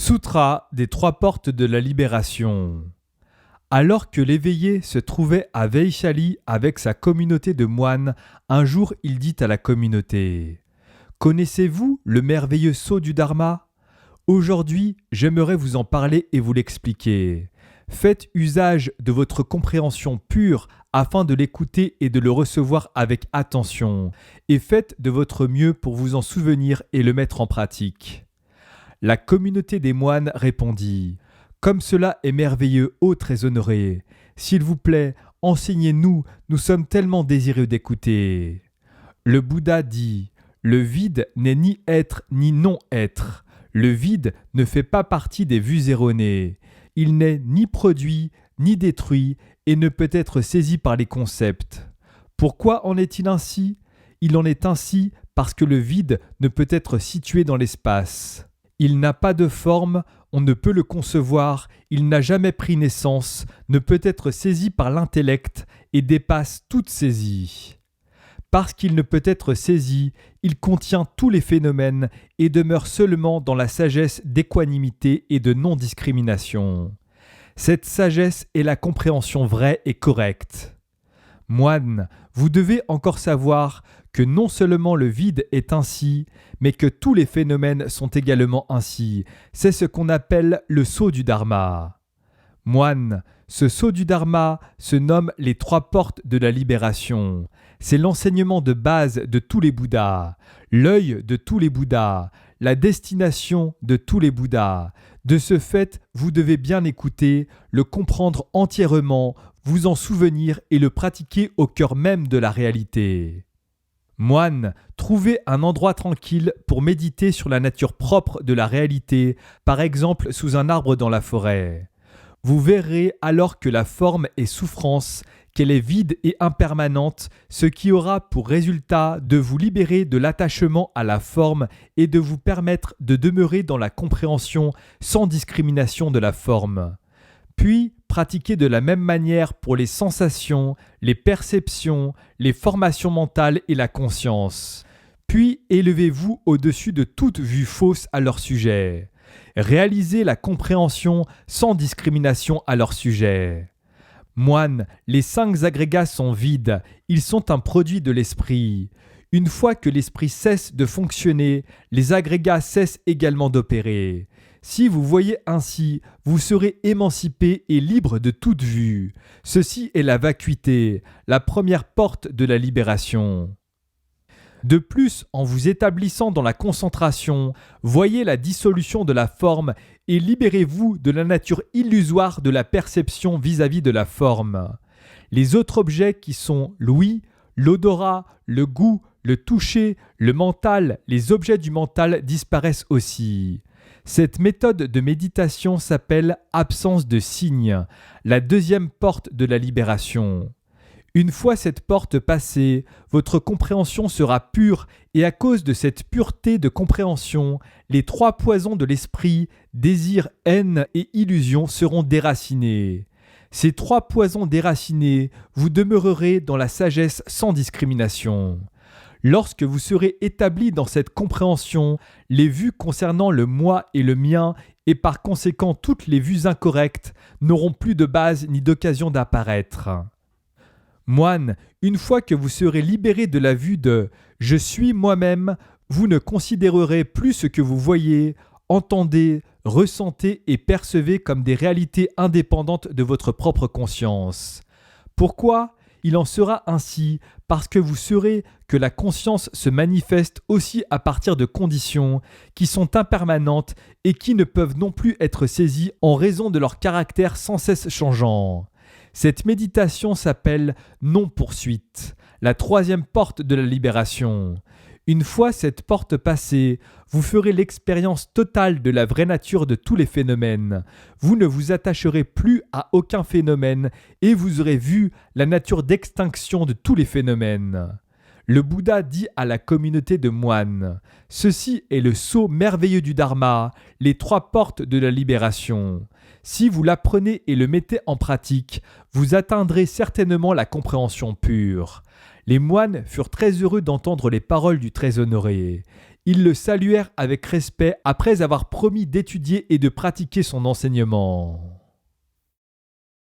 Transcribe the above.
Sutra des trois portes de la libération. Alors que l'éveillé se trouvait à Vaishali avec sa communauté de moines, un jour il dit à la communauté « Connaissez-vous le merveilleux sceau du Dharma ? Aujourd'hui, j'aimerais vous en parler et vous l'expliquer. Faites usage de votre compréhension pure afin de l'écouter et de le recevoir avec attention, et faites de votre mieux pour vous en souvenir et le mettre en pratique. » La communauté des moines répondit « Comme cela est merveilleux, ô très honoré. S'il vous plaît, enseignez-nous, nous sommes tellement désireux d'écouter. » Le Bouddha dit « Le vide n'est ni être ni non-être. Le vide ne fait pas partie des vues erronées. Il n'est ni produit, ni détruit, et ne peut être saisi par les concepts. Pourquoi en est-il ainsi ? Il en est ainsi parce que le vide ne peut être situé dans l'espace. Il n'a pas de forme, on ne peut le concevoir, il n'a jamais pris naissance, ne peut être saisi par l'intellect et dépasse toute saisie. Parce qu'il ne peut être saisi, il contient tous les phénomènes et demeure seulement dans la sagesse d'équanimité et de non-discrimination. Cette sagesse est la compréhension vraie et correcte. Moine, vous devez encore savoir que non seulement le vide est ainsi, mais que tous les phénomènes sont également ainsi. C'est ce qu'on appelle le sceau du Dharma. Moine, ce sceau du Dharma se nomme les trois portes de la libération. C'est l'enseignement de base de tous les Bouddhas, l'œil de tous les Bouddhas, la destination de tous les Bouddhas. De ce fait, vous devez bien écouter, le comprendre entièrement, vous en souvenir et le pratiquer au cœur même de la réalité. Moine, trouvez un endroit tranquille pour méditer sur la nature propre de la réalité, par exemple sous un arbre dans la forêt. Vous verrez alors que la forme est souffrance, qu'elle est vide et impermanente, ce qui aura pour résultat de vous libérer de l'attachement à la forme et de vous permettre de demeurer dans la compréhension sans discrimination de la forme. Puis, pratiquez de la même manière pour les sensations, les perceptions, les formations mentales et la conscience. Puis, élevez-vous au-dessus de toute vue fausse à leur sujet. Réalisez la compréhension sans discrimination à leur sujet. Moine, les 5 agrégats sont vides, ils sont un produit de l'esprit. Une fois que l'esprit cesse de fonctionner, les agrégats cessent également d'opérer. Si vous voyez ainsi, vous serez émancipé et libre de toute vue. Ceci est la vacuité, la première porte de la libération. De plus, en vous établissant dans la concentration, voyez la dissolution de la forme et libérez-vous de la nature illusoire de la perception vis-à-vis de la forme. Les autres objets qui sont l'ouïe, l'odorat, le goût, le toucher, le mental, les objets du mental disparaissent aussi. Cette méthode de méditation s'appelle absence de signes, la deuxième porte de la libération. Une fois cette porte passée, votre compréhension sera pure et à cause de cette pureté de compréhension, les 3 poisons de l'esprit, désir, haine et illusion seront déracinés. Ces 3 poisons déracinés, vous demeurerez dans la sagesse sans discrimination. Lorsque vous serez établi dans cette compréhension, les vues concernant le moi et le mien, et par conséquent toutes les vues incorrectes, n'auront plus de base ni d'occasion d'apparaître. Moine, une fois que vous serez libéré de la vue de « je suis moi-même », vous ne considérerez plus ce que vous voyez, entendez, ressentez et percevez comme des réalités indépendantes de votre propre conscience. Pourquoi ? Il en sera ainsi parce que vous saurez que la conscience se manifeste aussi à partir de conditions qui sont impermanentes et qui ne peuvent non plus être saisies en raison de leur caractère sans cesse changeant. Cette méditation s'appelle non-poursuite, la 3e porte de la libération. Une fois cette porte passée, vous ferez l'expérience totale de la vraie nature de tous les phénomènes. Vous ne vous attacherez plus à aucun phénomène et vous aurez vu la nature d'extinction de tous les phénomènes. Le Bouddha dit à la communauté de moines « Ceci est le sceau merveilleux du Dharma, les 3 portes de la libération. Si vous l'apprenez et le mettez en pratique, vous atteindrez certainement la compréhension pure. » Les moines furent très heureux d'entendre les paroles du très honoré. Ils le saluèrent avec respect après avoir promis d'étudier et de pratiquer son enseignement.